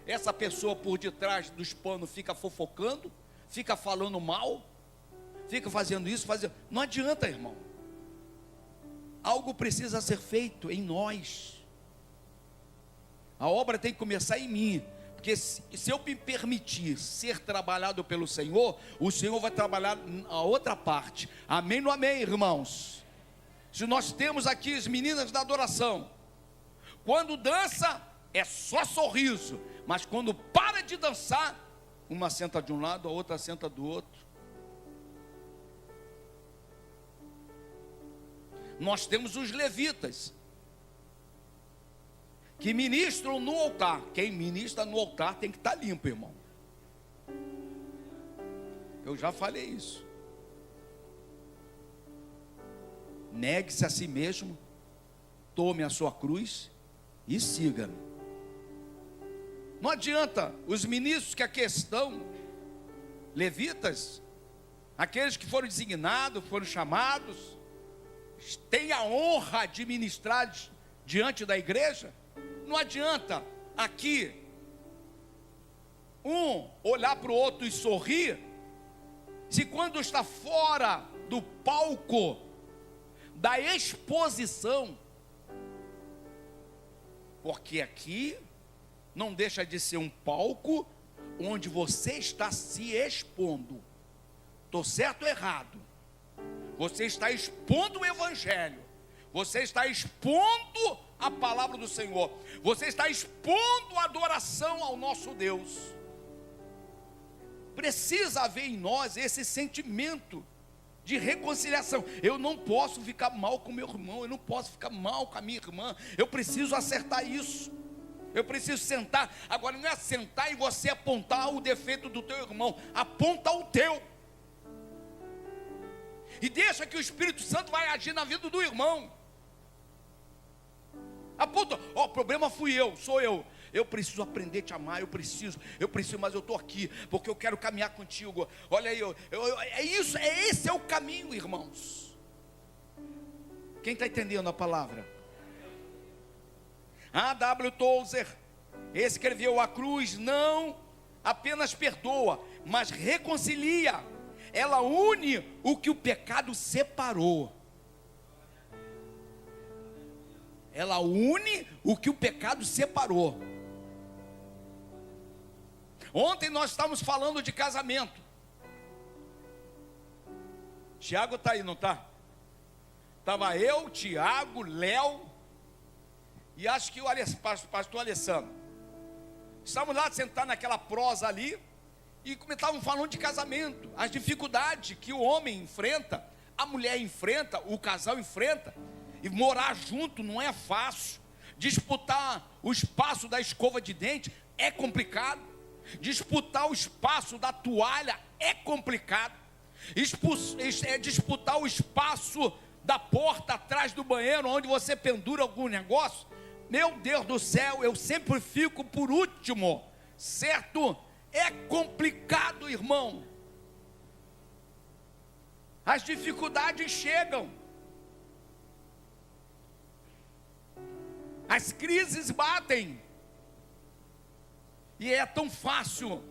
Essa pessoa por detrás dos panos fica fofocando, fica falando mal, fica fazendo isso, fazendo. Não adianta, irmão. Algo precisa ser feito em nós. A obra tem que começar em mim. Porque se eu me permitir ser trabalhado pelo Senhor, o Senhor vai trabalhar a outra parte. Amém ou amém, irmãos? Se nós temos aqui as meninas da adoração, quando dança é só sorriso, mas quando para de dançar, uma senta de um lado, a outra senta do outro. Nós temos os levitas, que ministram no altar. Quem ministra no altar tem que estar limpo, irmão. Eu já falei isso. Negue-se a si mesmo, tome a sua cruz e siga-me. Não adianta os ministros que aqui estão, levitas, aqueles que foram designados, foram chamados, têm a honra de ministrar diante da igreja. Não adianta aqui um olhar para o outro e sorrir, se quando está fora do palco da exposição, porque aqui não deixa de ser um palco onde você está se expondo. Estou certo ou errado? Você está expondo o Evangelho. Você está expondo a palavra do Senhor. Você está expondo a adoração ao nosso Deus. Precisa haver em nós esse sentimento de reconciliação. Eu não posso ficar mal com meu irmão, eu não posso ficar mal com a minha irmã. Eu preciso acertar isso. Eu preciso sentar. Agora não é sentar e você apontar o defeito do teu irmão. Aponta o teu. E deixa que o Espírito Santo vai agir na vida do irmão. Aponta, o problema fui eu, sou eu. Eu preciso aprender a te amar, eu preciso, mas eu estou aqui, porque eu quero caminhar contigo. Olha aí, é isso, esse é o caminho, irmãos. Quem está entendendo a palavra? A.W. Tozer escreveu: a cruz não apenas perdoa, mas reconcilia. Ela une o que o pecado separou. Ela une o que o pecado separou. Ontem nós estávamos falando de casamento. Tiago está aí, não está? Estava eu, Tiago, Léo e acho que o pastor Alessandro. Estávamos lá sentados naquela prosa ali e estavam falando de casamento, as dificuldades que o homem enfrenta, a mulher enfrenta, o casal enfrenta. E morar junto não é fácil. Disputar o espaço da escova de dente é complicado. Disputar o espaço da toalha é complicado. Disputar o espaço da porta atrás do banheiro, onde você pendura algum negócio. Meu Deus do céu, eu sempre fico por último, certo? É complicado, irmão. As dificuldades chegam. As crises batem. E é tão fácil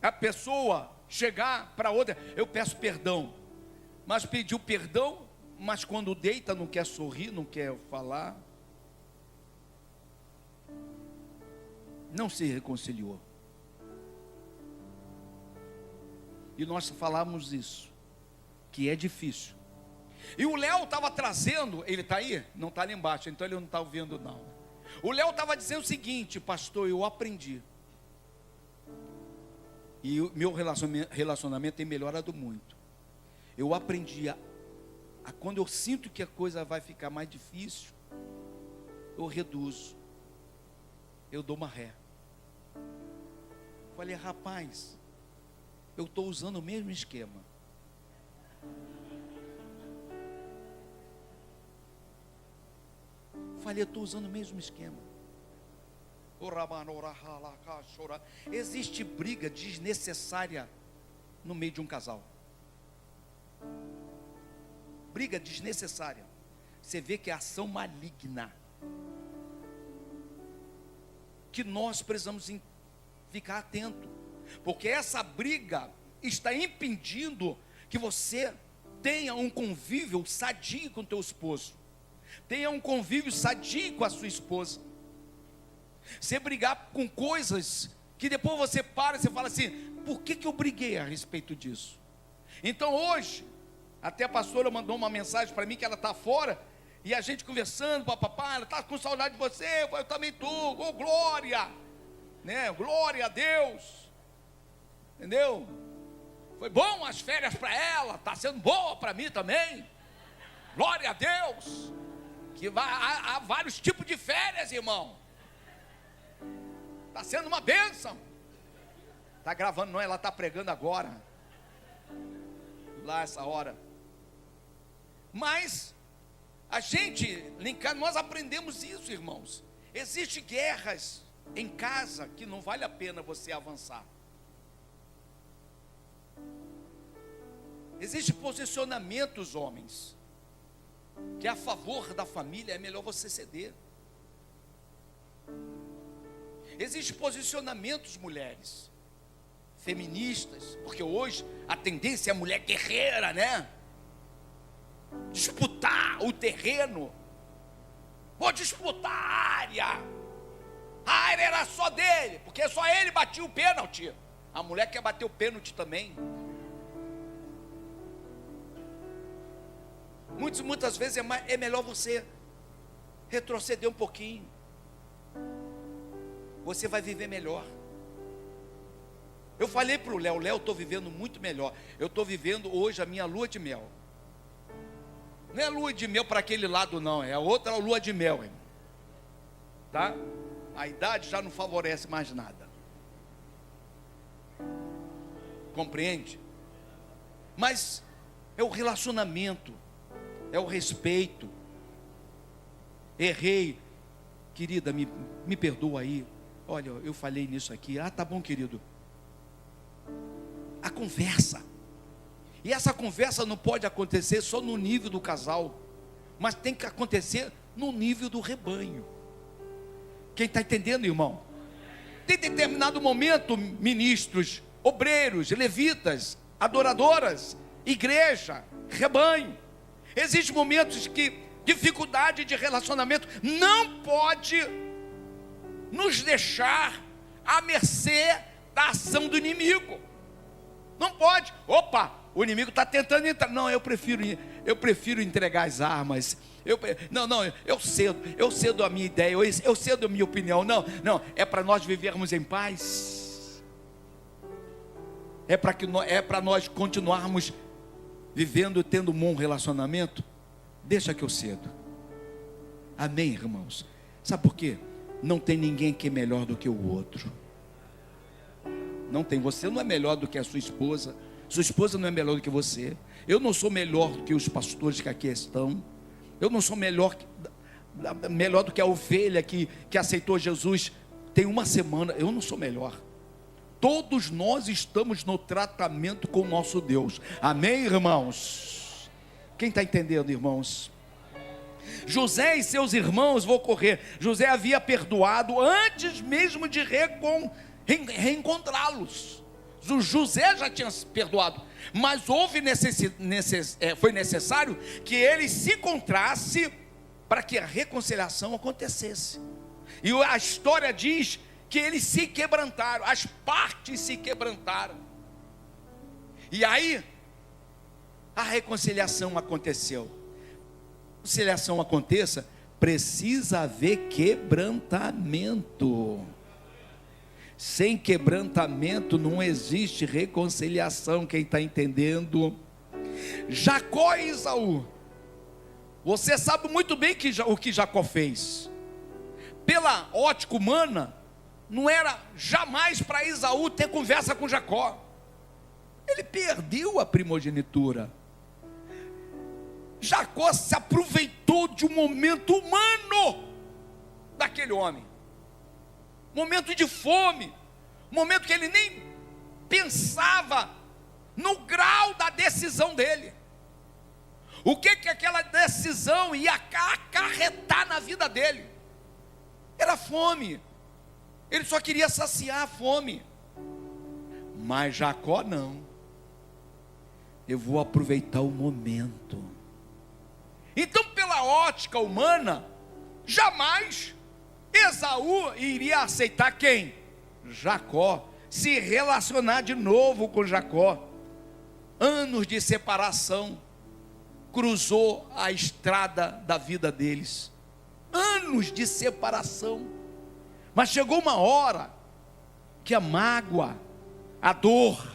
a pessoa chegar para outra: eu peço perdão. Mas pediu perdão, mas quando deita não quer sorrir, não quer falar. Não se reconciliou. E nós falamos isso, que é difícil. E o Léo estava trazendo, ele está aí? Não está ali embaixo, então ele não está ouvindo não. O Léo estava dizendo o seguinte: pastor, eu aprendi. E o meu relacionamento tem melhorado muito. Eu aprendi a quando eu sinto que a coisa vai ficar mais difícil, eu reduzo. Eu dou uma ré. Falei: rapaz, eu estou usando o mesmo esquema. Falei: eu estou usando o mesmo esquema. Existe briga desnecessária no meio de um casal. Briga desnecessária. Você vê que é ação maligna, que nós precisamos ficar atento, porque essa briga está impedindo que você tenha um convívio sadio com teu esposo, tenha um convívio sadio com a sua esposa. Você brigar com coisas que depois você para e você fala assim: por que eu briguei a respeito disso? Então hoje, até a pastora mandou uma mensagem para mim, que ela está fora, e a gente conversando, papapá, ela está com saudade de você. Eu também estou, oh glória, né? Glória a Deus, entendeu? Foi bom as férias para ela, está sendo boa para mim também, glória a Deus, que há vários tipos de férias, irmão, está sendo uma bênção. Está gravando não, ela está pregando agora, lá essa hora. Mas a gente, nós aprendemos isso, irmãos. Existem guerras em casa que não vale a pena você avançar. Existem posicionamentos, homens, que a favor da família é melhor você ceder. Existem posicionamentos, mulheres, feministas, porque hoje a tendência é a mulher guerreira, né? Disputar o terreno. Vou disputar a área. área era só dele, porque só ele batia o pênalti. A mulher quer bater o pênalti também. Muitas vezes é melhor você retroceder um pouquinho. Você vai viver melhor. Eu falei para o Léo, eu estou vivendo muito melhor. Eu estou vivendo hoje a minha lua de mel. Não é lua de mel para aquele lado não, é a outra lua de mel, irmão. Tá? A idade já não favorece mais nada. Compreende? Mas é o relacionamento, é o respeito. Errei, querida, me perdoa aí. Olha, eu falei nisso aqui. Ah, tá bom, querido. A conversa. E essa conversa não pode acontecer só no nível do casal, mas tem que acontecer no nível do rebanho. Quem está entendendo, irmão? Tem determinado momento, ministros, obreiros, levitas, adoradoras, igreja, rebanho. Existem momentos que dificuldade de relacionamento não pode nos deixar à mercê da ação do inimigo. Não pode. Opa, o inimigo está tentando entrar. Não, eu prefiro entregar as armas. Eu cedo a minha ideia, eu cedo a minha opinião. Não, é para nós vivermos em paz. É para nós continuarmos vivendo, tendo um bom relacionamento. Deixa que eu cedo. Amém, irmãos? Sabe por quê? Não tem ninguém que é melhor do que o outro. Não tem. Você não é melhor do que a sua esposa. Sua esposa não é melhor do que você. Eu não sou melhor do que os pastores que aqui estão. Eu não sou melhor do que a ovelha que aceitou Jesus tem uma semana. Eu não sou melhor. Todos nós estamos no tratamento com o nosso Deus. Amém, irmãos? Quem está entendendo, irmãos? José e seus irmãos, vou correr. José havia perdoado antes mesmo de reencontrá-los. José já tinha perdoado, mas foi necessário que eles se encontrassem para que a reconciliação acontecesse. E a história diz que eles se quebrantaram, as partes se quebrantaram. E aí a reconciliação aconteceu. A reconciliação aconteça, precisa haver quebrantamento. Sem quebrantamento não existe reconciliação. Quem está entendendo? Jacó e Esaú. Você sabe muito bem o que Jacó fez. Pela ótica humana, não era jamais para Esaú ter conversa com Jacó. Ele perdeu a primogenitura. Jacó se aproveitou de um momento humano daquele homem. Momento de fome, momento que ele nem pensava no grau da decisão dele. O que aquela decisão ia acarretar na vida dele? Era fome. Ele só queria saciar a fome. Mas Jacó não. Eu vou aproveitar o momento. Então, pela ótica humana, jamais Esaú iria aceitar quem? Jacó. Se relacionar de novo com Jacó. Anos de separação cruzou a estrada da vida deles. Anos de separação. Mas chegou uma hora que a mágoa, a dor,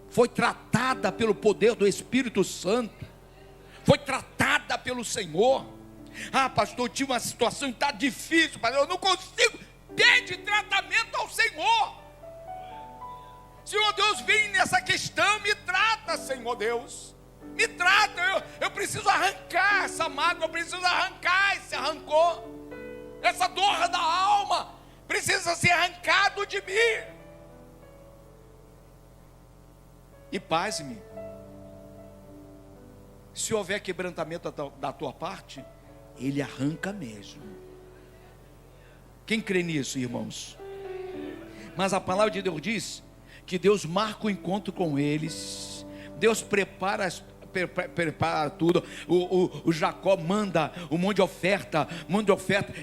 foi tratada pelo poder do Espírito Santo. Foi tratada pelo Senhor. Ah, pastor, tinha uma situação que está difícil, pastor, eu não consigo. Pede tratamento ao Senhor. Senhor Deus, vem nessa questão, me trata, Senhor Deus. Me trata, eu preciso arrancar essa mágoa, eu preciso arrancar esse rancor. Essa dor da alma precisa ser arrancado de mim. E pasme, se houver quebrantamento da tua parte, Ele arranca mesmo. Quem crê nisso, irmãos? Mas a palavra de Deus diz que Deus marca o encontro com eles. Deus prepara prepara tudo. O Jacó manda um monte de oferta,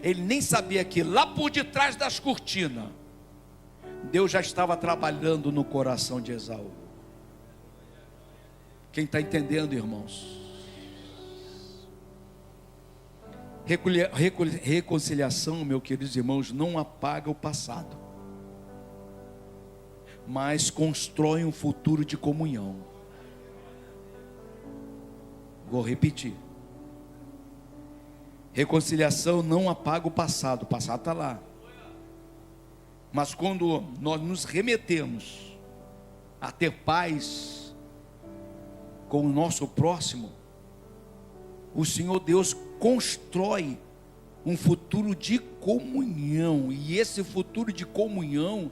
ele nem sabia que lá por detrás das cortinas, Deus já estava trabalhando no coração de Esaú. Quem está entendendo, irmãos? Reconciliação, meus queridos irmãos, não apaga o passado, mas constrói um futuro de comunhão. Vou repetir. Reconciliação não apaga o passado está lá. Mas quando nós nos remetemos a ter paz com o nosso próximo, o Senhor Deus constrói um futuro de comunhão, e esse futuro de comunhão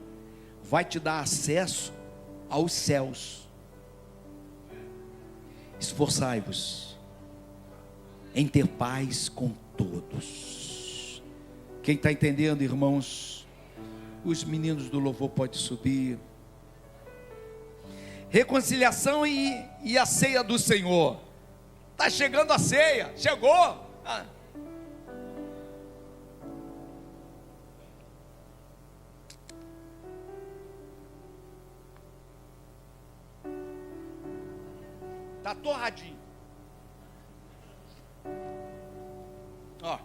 vai te dar acesso aos céus. Esforçai-vos em ter paz com todos. Quem está entendendo, irmãos? Os meninos do louvor podem subir. Reconciliação e a ceia do Senhor. Está chegando a ceia, chegou. Está torradinho. Ó.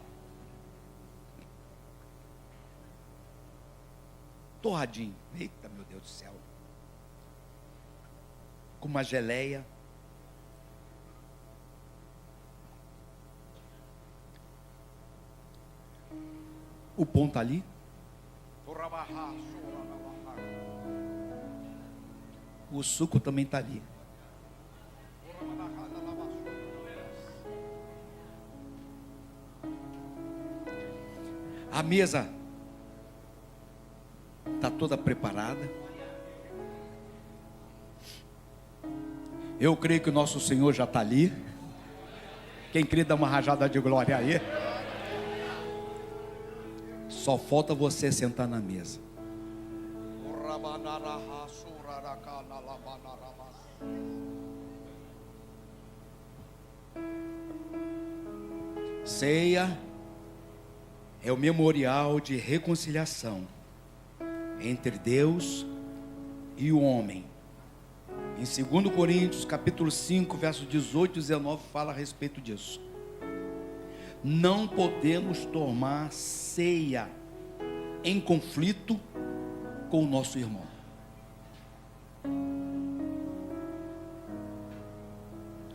Torradinho. Eita, meu Deus do céu. Com uma geleia. O pão está ali. O suco também está ali. A mesa está toda preparada. Eu creio que o nosso Senhor já está ali. Quem crê, dá uma rajada de glória aí. Só falta você sentar na mesa. Ceia é o memorial de reconciliação entre Deus e o homem. Em 2 Coríntios, capítulo 5, versos 18 e 19, fala a respeito disso. Não podemos tomar ceia em conflito com o nosso irmão.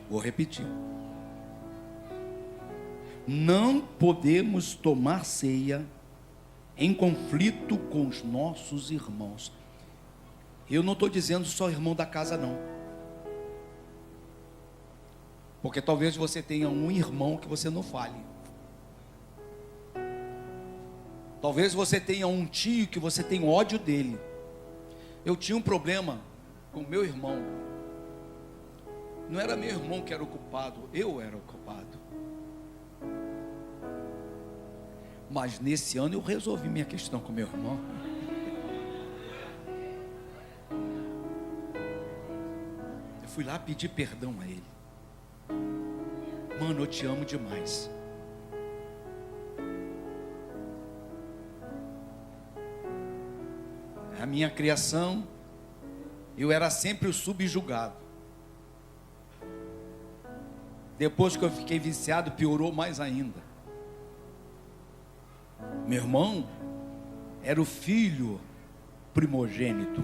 Vou repetir. Não podemos tomar ceia em conflito com os nossos irmãos. Eu não estou dizendo só irmão da casa, não. Porque talvez você tenha um irmão que você não fale. Talvez você tenha um tio que você tem ódio dele. Eu tinha um problema com meu irmão. Não era meu irmão que era o culpado, eu era o culpado. Mas nesse ano eu resolvi minha questão com meu irmão. Eu fui lá pedir perdão a ele. Mano, eu te amo demais. A minha criação, eu era sempre o subjugado. Depois que eu fiquei viciado, piorou mais ainda. Meu irmão era o filho primogênito.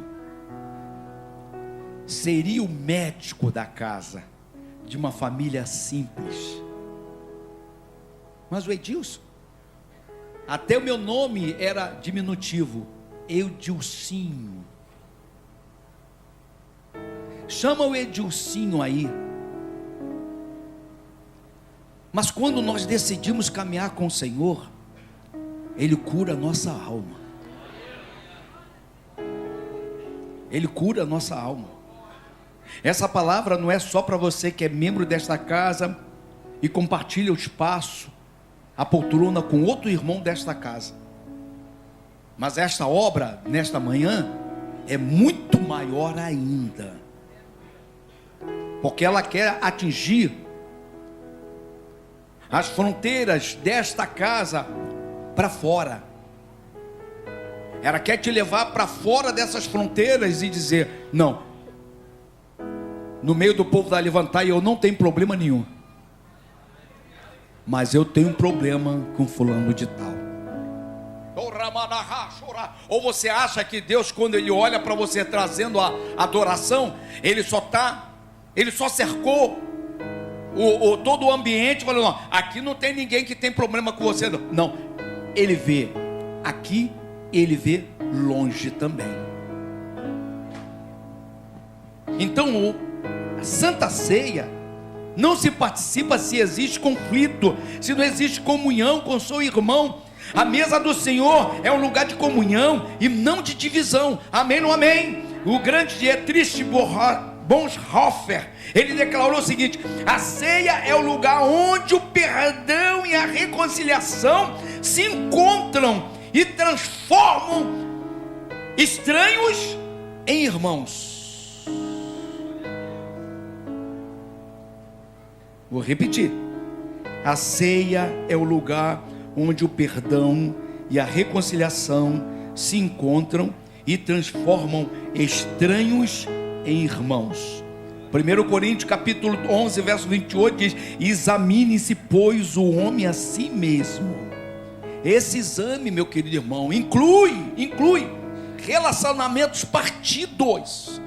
Seria o médico da casa, de uma família simples. Mas o Edilson, até o meu nome era diminutivo, Edilcinho. Chama o Edilcinho aí. Mas quando nós decidimos caminhar com o Senhor, Ele cura a nossa alma. Ele cura a nossa alma. Essa palavra não é só para você que é membro desta casa e compartilha o espaço, a poltrona com outro irmão desta casa. Mas esta obra, nesta manhã, é muito maior ainda. porque ela quer atingir as fronteiras desta casa para fora. Ela quer te levar para fora dessas fronteiras e dizer: não, no meio do povo da levantar eu não tenho problema nenhum, mas eu tenho um problema com fulano de tal. Ou você acha que Deus, quando Ele olha para você trazendo a adoração, Ele só cercou todo o ambiente, falando: não, aqui não tem ninguém que tem problema com você, não. Não, Ele vê aqui, Ele vê longe também. Então a Santa Ceia não se participa se existe conflito, se não existe comunhão com seu irmão. A mesa do Senhor é um lugar de comunhão e não de divisão. Amém ou amém? O grande Dietrich Bonhoeffer, ele declarou o seguinte: a ceia é o lugar onde o perdão e a reconciliação se encontram e transformam estranhos em irmãos. Vou repetir: a ceia é o lugar onde o perdão e a reconciliação se encontram e transformam estranhos em irmãos. 1 Coríntios capítulo 11, verso 28 diz: examine-se, pois, o homem a si mesmo. Esse exame, meu querido irmão, inclui relacionamentos partidos.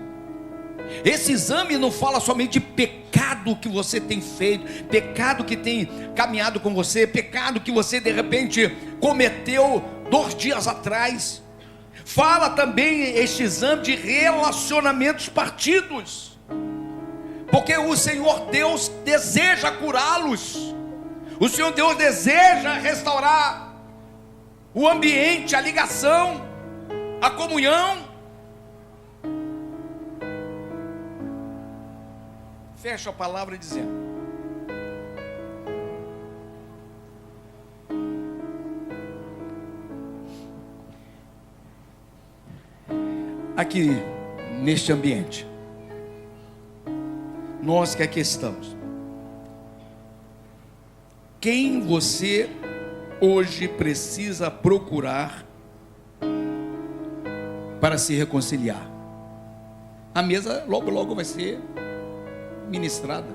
Esse exame não fala somente de pecado que você tem feito, pecado que tem caminhado com você, pecado que você de repente cometeu 2 dias atrás. Fala também este exame de relacionamentos partidos, porque o Senhor Deus deseja curá-los. O Senhor Deus deseja restaurar o ambiente, a ligação, a comunhão. Fecha a palavra dizendo: aqui neste ambiente, nós que aqui estamos, quem você hoje precisa procurar para se reconciliar? A mesa logo vai ser ministrada.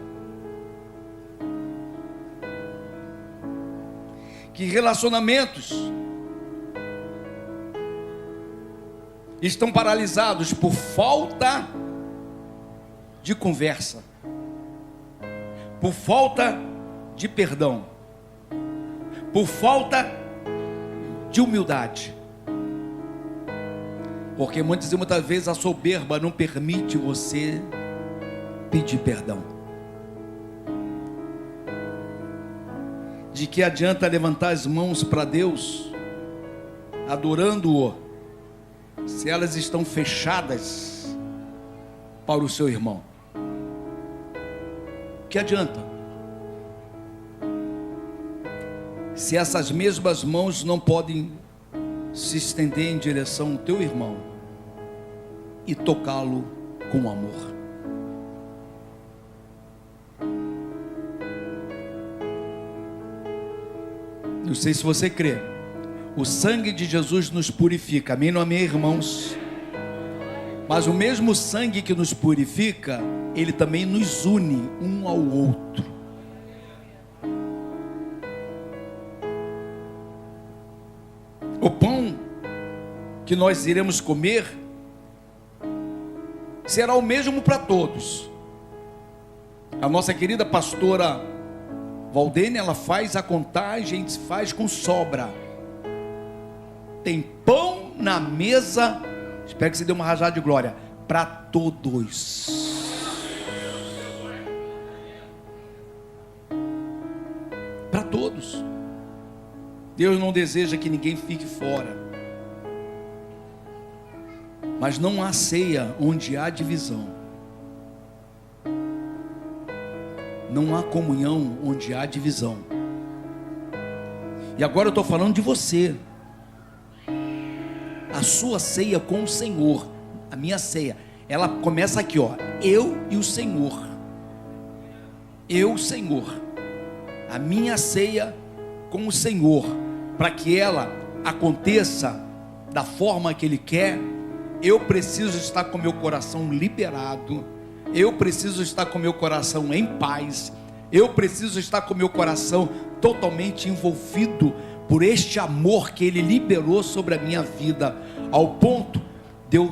Que relacionamentos estão paralisados por falta de conversa, por falta de perdão, por falta de humildade? Porque muitas vezes a soberba não permite você pedir perdão. De que adianta levantar as mãos para Deus, adorando-o, se elas estão fechadas para o seu irmão? Que adianta? Se essas mesmas mãos não podem se estender em direção ao teu irmão e tocá-lo com amor. Não sei se você crê, o sangue de Jesus nos purifica, amém ou amém, irmãos? Mas o mesmo sangue que nos purifica, ele também nos une um ao outro. O pão que nós iremos comer será o mesmo para todos. A nossa querida pastora Valdene, ela faz a contagem, faz com sobra. Tem pão na mesa, espero que você dê uma rajada de glória, para todos. Para todos. Deus não deseja que ninguém fique fora. Mas não há ceia onde há divisão. Não há comunhão onde há divisão. E agora eu estou falando de você. A sua ceia com o Senhor, a minha ceia, ela começa aqui, ó, eu e o Senhor. eu, Senhor, a minha ceia com o Senhor, para que ela aconteça da forma que Ele quer, eu preciso estar com meu coração liberado, eu preciso estar com meu coração em paz, eu preciso estar com meu coração totalmente envolvido por este amor que Ele liberou sobre a minha vida, ao ponto de eu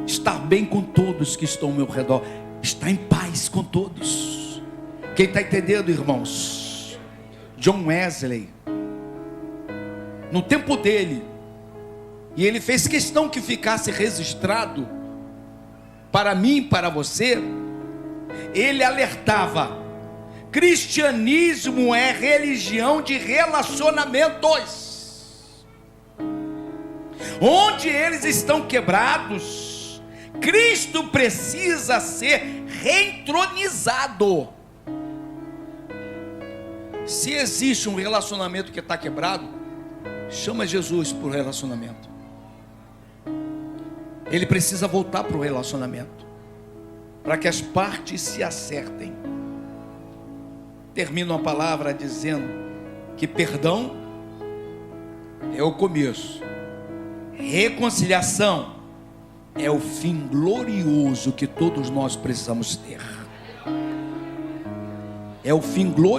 estar bem com todos que estão ao meu redor, estar em paz com todos. Quem está entendendo, irmãos? John Wesley, no tempo dele, e ele fez questão que ficasse registrado para mim e para você, ele alertava: cristianismo é religião de relacionamentos. Onde eles estão quebrados, Cristo precisa ser reentronizado. Se existe um relacionamento que está quebrado, chama Jesus para o relacionamento. Ele precisa voltar para o relacionamento, para que as partes se acertem. Termino a palavra dizendo que perdão é o começo, reconciliação é o fim glorioso que todos nós precisamos ter. É o fim glorioso.